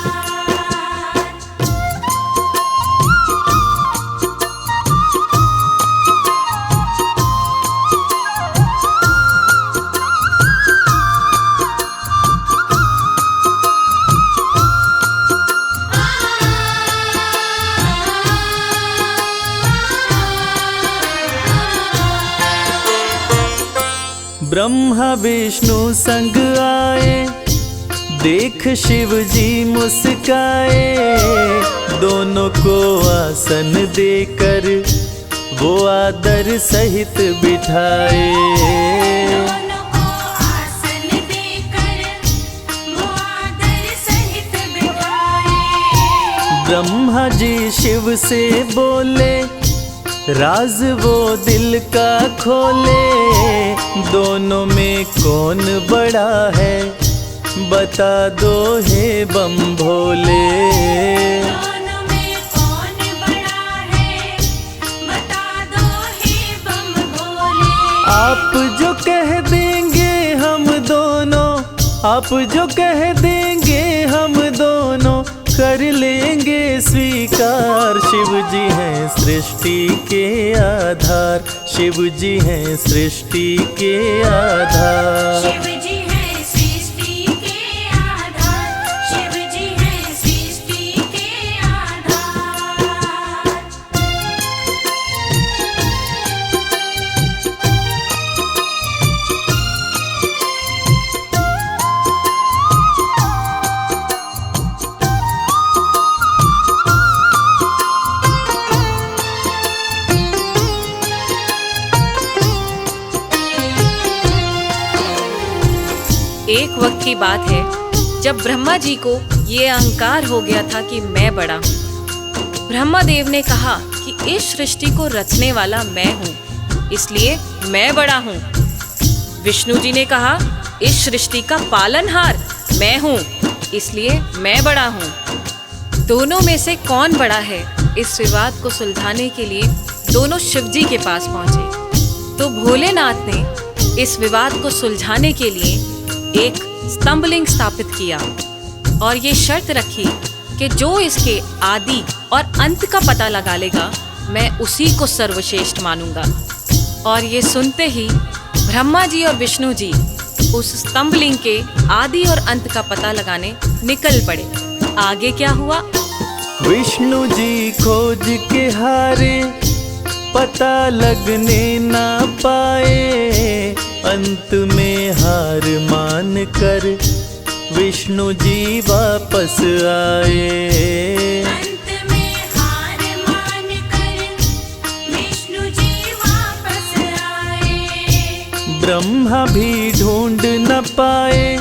ब्रह्मा विष्णु संग आए, देख शिव जी मुस्काए। दोनों को आसन देकर वो आदर सहित बिठाए। दोनों को आसन देकर वो आदर सहित बिठाए। ब्रह्मा जी शिव से बोले, राज वो दिल का खोले, दोनों में कौन बड़ा है, बता दो हे बम भोले। दोनों में कौन बड़ा है, बता दो हे बम भोले। आप जो कह देंगे हम दोनों, आप जो कह देंगे हम दोनों, कर लेंगे स्वीकार। शिव जी हैं सृष्टि के आधार, शिव जी हैं सृष्टि के आधार। शिव जी हैं सृष्टि के आधार, शिव जी हैं सृष्टि के आधार। एक वक्त की बात है जब ब्रह्मा जी को ये अहंकार हो गया था कि मैं बड़ा हूँ। ब्रह्मा देव ने कहा कि इस सृष्टि को रचने वाला मैं हूँ, इसलिए मैं बड़ा हूँ। विष्णु जी ने कहा इस सृष्टि का पालनहार मैं हूँ, इसलिए मैं बड़ा हूँ। दोनों में से कौन बड़ा है, इस विवाद को सुलझाने के लिए दोनों शिव जी के पास पहुंचे। तो भोलेनाथ ने इस विवाद को सुलझाने के लिए एक स्तंभलिंग स्थापित किया और ये शर्त रखी कि जो इसके आदि और अंत का पता लगा लेगा, मैं उसी को सर्वश्रेष्ठ मानूंगा। और ये सुनते ही ब्रह्मा जी और विष्णु जी उस स्तंभलिंग के आदि और अंत का पता लगाने निकल पड़े। आगे क्या हुआ? विष्णु जी खोज के हारे, पता लगने ना पाए, अंत में हार मान कर विष्णु जी वापस आए। अंत में हार मान कर विष्णु जी वापस आए। ब्रह्मा भी ढूंढ न पाए,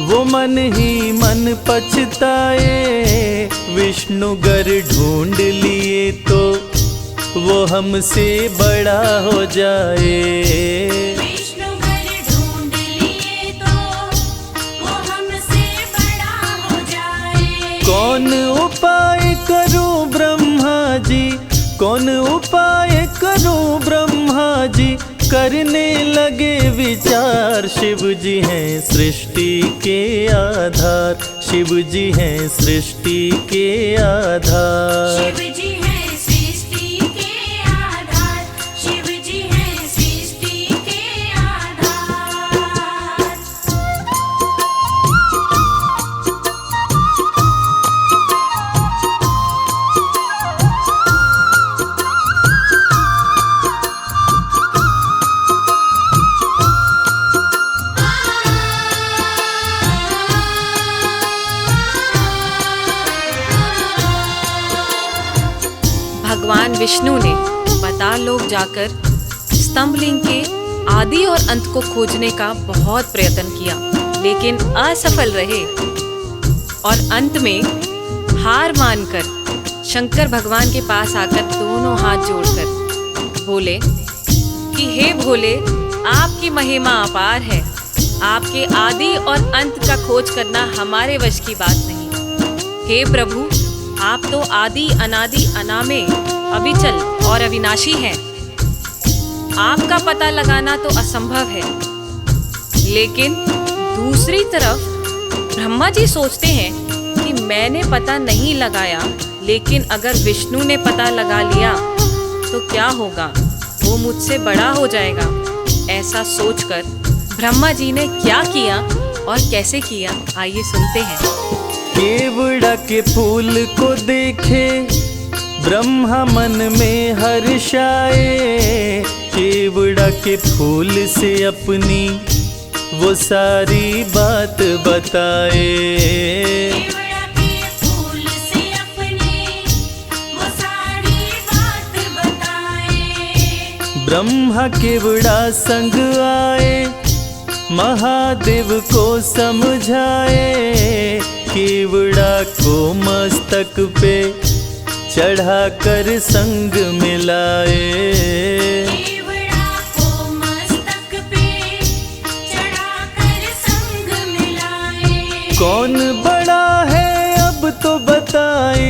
वो मन ही मन पछताए। विष्णु गर ढूंढ लिए तो वो हमसे बड़ा हो जाए। विष्णु गर ढूंढ लिए तो वो हमसे बड़ा हो जाए। कौन उपाय करूं ब्रह्मा जी, कौन उपाय करूं ब्रह्मा जी, करने लगे विचार। शिव जी हैं सृष्टि के आधार, शिव जी हैं सृष्टि के आधार। शिव जी हैं सृष्टि के आधार, शिव जी हैं सृष्टि के आधार। भगवान विष्णु ने पाताल लोक जाकर स्तंभलिंग के आदि और अंत को खोजने का बहुत प्रयत्न किया, लेकिन असफल रहे। और अंत में हार मानकर शंकर भगवान के पास आकर दोनों हाथ जोड़कर बोले कि हे भोले, आपकी महिमा अपार है, आपके आदि और अंत का खोज करना हमारे वश की बात नहीं। हे प्रभु, आप तो आदि अनादि अनामे, अविचल और अविनाशी हैं। आपका पता लगाना तो असंभव है। लेकिन दूसरी तरफ ब्रह्मा जी सोचते हैं कि मैंने पता नहीं लगाया, लेकिन अगर विष्णु ने पता लगा लिया तो क्या होगा, वो मुझसे बड़ा हो जाएगा। ऐसा सोचकर ब्रह्मा जी ने क्या किया और कैसे किया, आइए सुनते हैं। केवड़ा के फूल को देखे ब्रह्मा मन में हर्षाए। केवड़ा के फूल से अपनी वो सारी बात बताए। केवड़ा के फूल से अपनी ब्रह्मा केवड़ा संग आए, महादेव को समझाए, केवड़ा को मस्तक पे चढ़ाकर संग मिलाए। केवड़ा को मस्तक पे चढ़ाकर संग मिलाए। कौन बड़ा है अब तो बताए,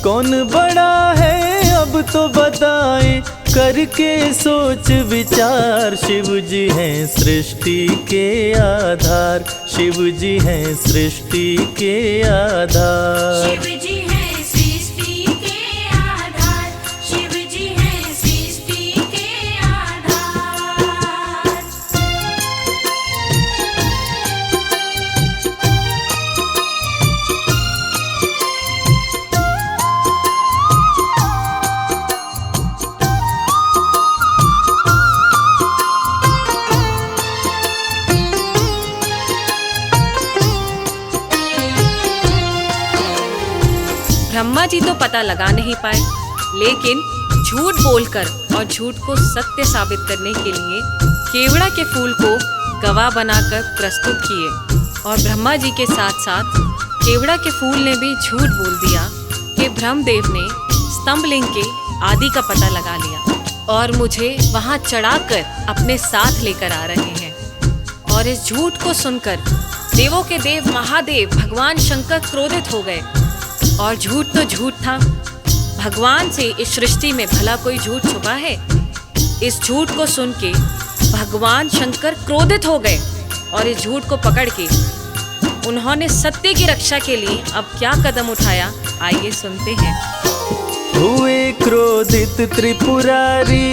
कौन बड़ा है अब तो बताए, करके सोच विचार। शिव जी हैं सृष्टि के आधार, शिव जी हैं सृष्टि के आधार। शिव जी हैं सृष्टि के आधार, शिव जी हैं सृष्टि के आधार। ब्रह्मा जी तो पता लगा नहीं पाए, लेकिन झूठ बोलकर और झूठ को सत्य साबित करने के लिए केवड़ा के फूल को गवाह बनाकर प्रस्तुत किए। और ब्रह्मा जी के साथ साथ केवड़ा के फूल ने भी झूठ बोल दिया कि ब्रह्मदेव ने स्तंभलिंग के आदि का पता लगा लिया और मुझे वहां चढ़ाकर अपने साथ लेकर आ रहे हैं। और इस झूठ को सुनकर देवों के देव महादेव भगवान शंकर क्रोधित हो गए। और झूठ तो झूठ था, भगवान से इस सृष्टि में भला कोई झूठ छुपा है? इस झूठ को सुन के भगवान शंकर क्रोधित हो गए और इस झूठ को पकड़ के उन्होंने सत्य की रक्षा के लिए अब क्या कदम उठाया, आइए सुनते हैं। हुए क्रोधित त्रिपुरारी,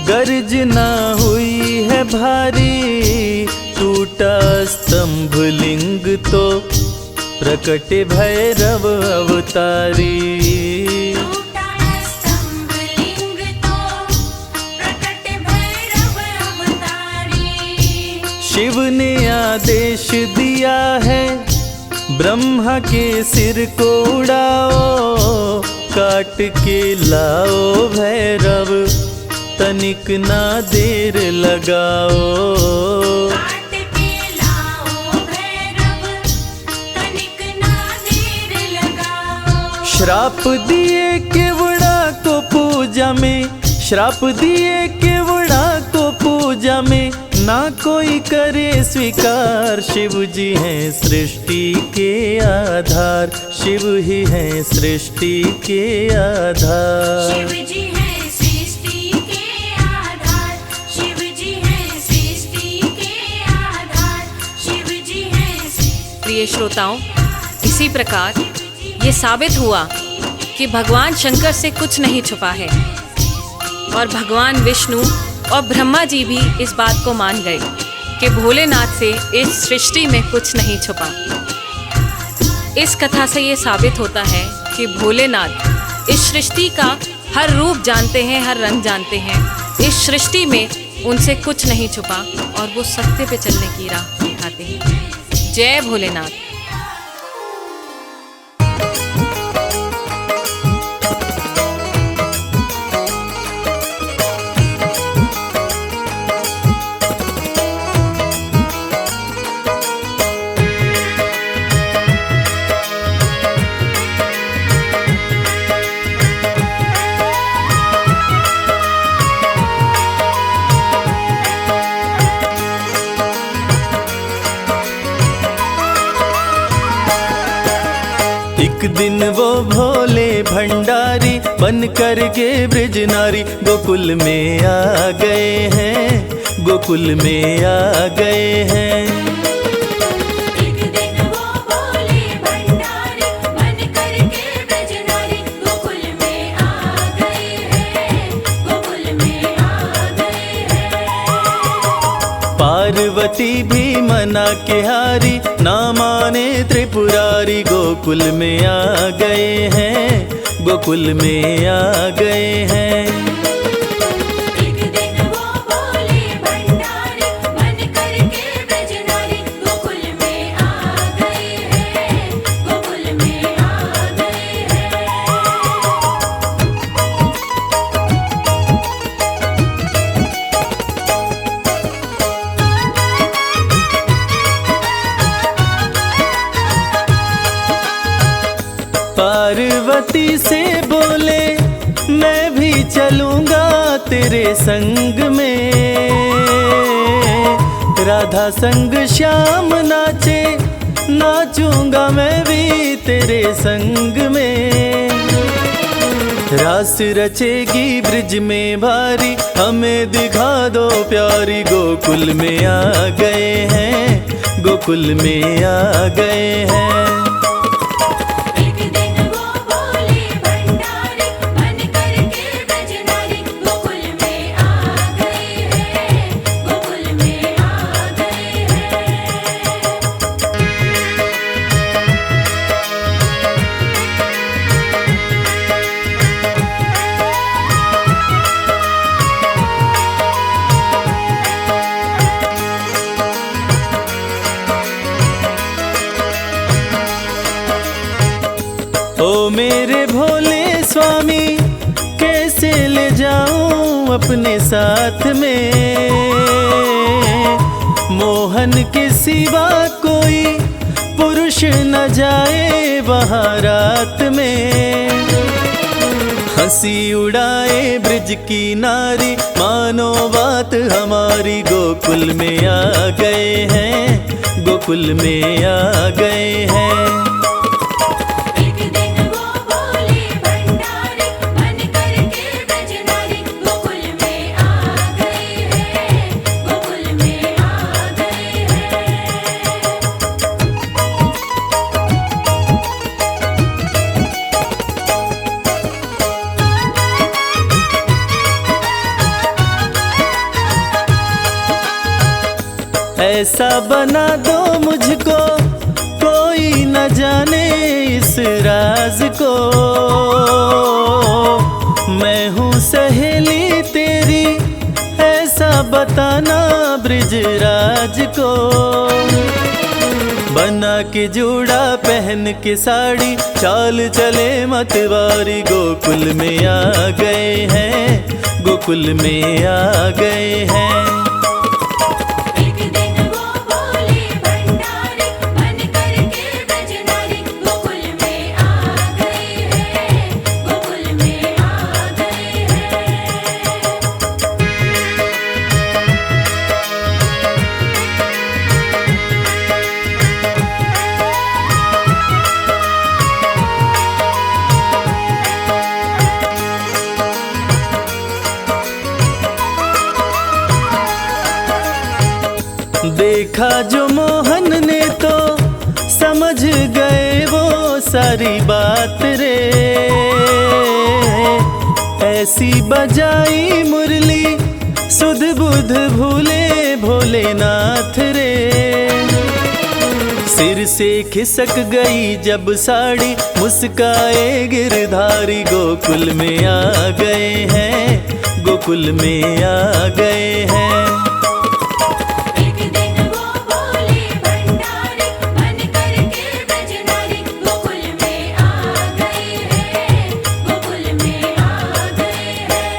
गर्जना हुई है भारी, टूटा स्तंभ लिंग तो प्रकटे भैरव अवतारी। टूटा स्तंभ लिंग तो प्रकटे भैरव अवतारी। शिव ने आदेश दिया है, ब्रह्मा के सिर को उड़ाओ, काट के लाओ भैरव, तनिक ना देर लगाओ। काट के लाओ भैरव, तनिक ना देर लगाओ। श्राप दिए केवड़ा को पूजा में, श्राप दिए केवड़ा को पूजा में, ना कोई करे स्वीकार। शिव जी हैं सृष्टि के आधार, शिव ही हैं सृष्टि के आधार। शिव जी हैं सृष्टि के आधार, शिव जी हैं सृष्टि के आधार, शिव जी हैं सृष्टि। प्रिय श्रोताओं, इसी प्रकार ये साबित हुआ कि भगवान शंकर से कुछ नहीं छुपा है और भगवान विष्णु और ब्रह्मा जी भी इस बात को मान गए कि भोलेनाथ से इस सृष्टि में कुछ नहीं छुपा। इस कथा से ये साबित होता है कि भोलेनाथ इस सृष्टि का हर रूप जानते हैं, हर रंग जानते हैं। इस सृष्टि में उनसे कुछ नहीं छुपा और वो सत्य पे चलने की राह दिखाते हैं। जय भोलेनाथ। एक दिन वो भोले भंडारी बन कर के ब्रज नारी गोकुल में आ गए हैं, गोकुल में आ गए हैं। एक दिन वो भोले भंडारी बन कर के ब्रज नारी गोकुल में आ गए हैं, गोकुल में आ गए हैं। पार्वती भी मना के हारी, ना माने त्रिपुरारी, गोकुल में आ गए हैं, गोकुल में आ गए हैं। एक दिन वो भोले भंडारी बन कर के ब्रज नारी गोकुल में आ गए हैं, गोकुल में आ गए हैं। मैं भी चलूंगा तेरे संग में। राधा संग श्याम नाचे, नाचूंगा मैं भी तेरे संग में। रास रचेगी ब्रिज में भारी, हमें दिखा दो प्यारी। गोकुल में आ गए हैं, गोकुल में आ गए हैं। एक दिन वो बोले भंडारी, मन करके ब्रजनारी। गोकुल में आ गए हैं, गोकुल में आ गए हैं। ओ मेरे भोले स्वामी, कैसे ले जाऊं अपने साथ में। मोहन के सिवा कोई पुरुष न जाए वहाँ रात में। हंसी उड़ाए ब्रिज की नारी, मानो बात हमारी। गोकुल में आ गए हैं, गोकुल में आ गए हैं। एक दिन वो बोले भंडारी, मन करके ब्रजनारी। गोकुल में आ गए हैं, गोकुल में आ गए हैं। ऐसा बना दो मुझको, कोई न जाने इस राज को। मैं हूँ सहेली तेरी, ऐसा बताना ब्रिजराज को। बना के जूड़ा पहन के साड़ी, चाल चले मतवारी। गोकुल में आ गए हैं, गोकुल में आ गए हैं। एक दिन वो बोले भंडारी, मन करके ब्रजनारी। गोकुल में आ गए हैं, गोकुल में आ गए हैं। देखा जो मोहन ने तो समझ गए वो सारी बात रे। ऐसी बजाई मुरली, सुध बुध भूले भोलेनाथ रे। सिर से खिसक गई जब साड़ी, मुस्काए गिरधारी। गोकुल में आ गए हैं, गोकुल में आ गए हैं। एक दिन वो बोले भंडारी, मन करके ब्रजनारी। गोकुल में आ गए हैं, गोकुल में आ गए हैं।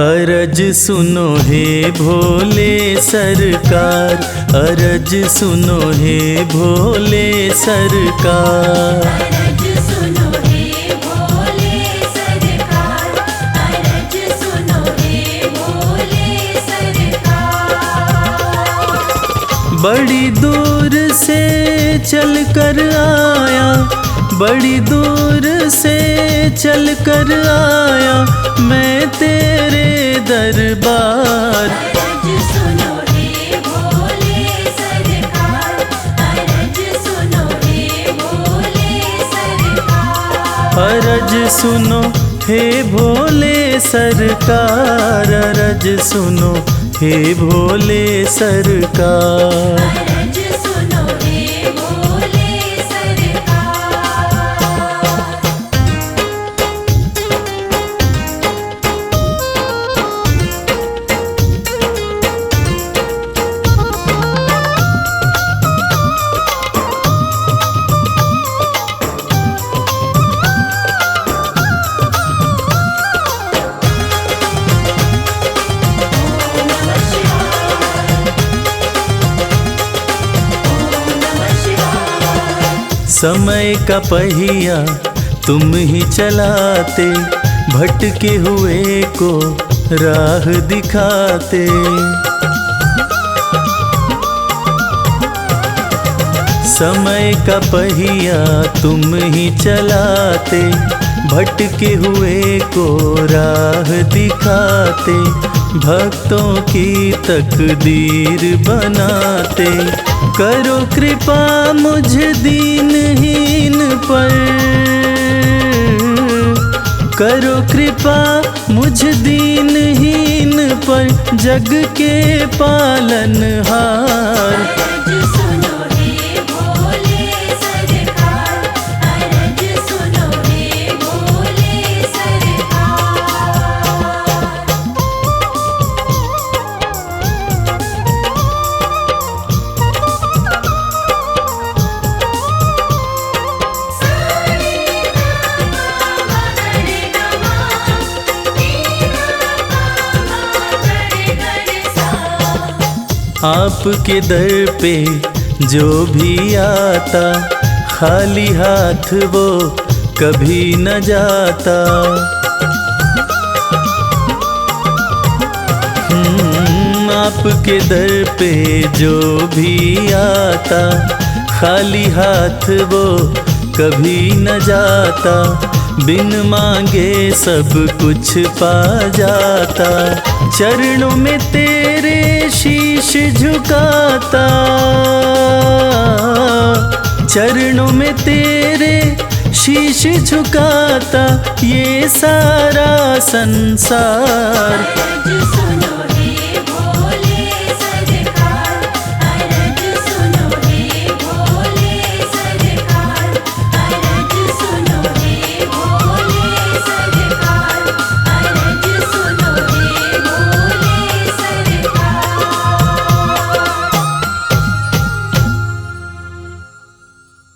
अरज सुनो हे भोले सरकार, अरज सुनो हे भोले सरकार। अरज सुनो हे भोले सरकार, अरज सुनो हे भोले सरकार। बड़ी दूर से चल कर आया, बड़ी दूर से चल कर आया मैं तेरे दरबार। अरज सुनो हे भोले सरकार, अरज सुनो हे भोले सरकार। अरज सुनो हे भोले सरकार, अरज सुनो हे भोले सरकार। अरज सुनो हे भोले सरकार। समय का पहिया तुम ही चलाते, भटके हुए को राह दिखाते। समय का पहिया तुम ही चलाते, भटके हुए को राह दिखाते। भक्तों की तकदीर बनाते, करो कृपा मुझ दीनहीन पर, करो कृपा मुझ दीनहीन पर, जग के पालनहार। अरज सुनो हे भोले सरकार, अरज सुनो हे भोले सरकार। आपके दर पे जो भी आता, खाली हाथ वो कभी न जाता। आपके दर पे जो भी आता, खाली हाथ वो कभी न जाता। बिन मांगे सब कुछ पा जाता, चरणों में तेरे शीश झुकाता, चरणों में तेरे शीश झुकाता ये सारा संसार। अरज सुनो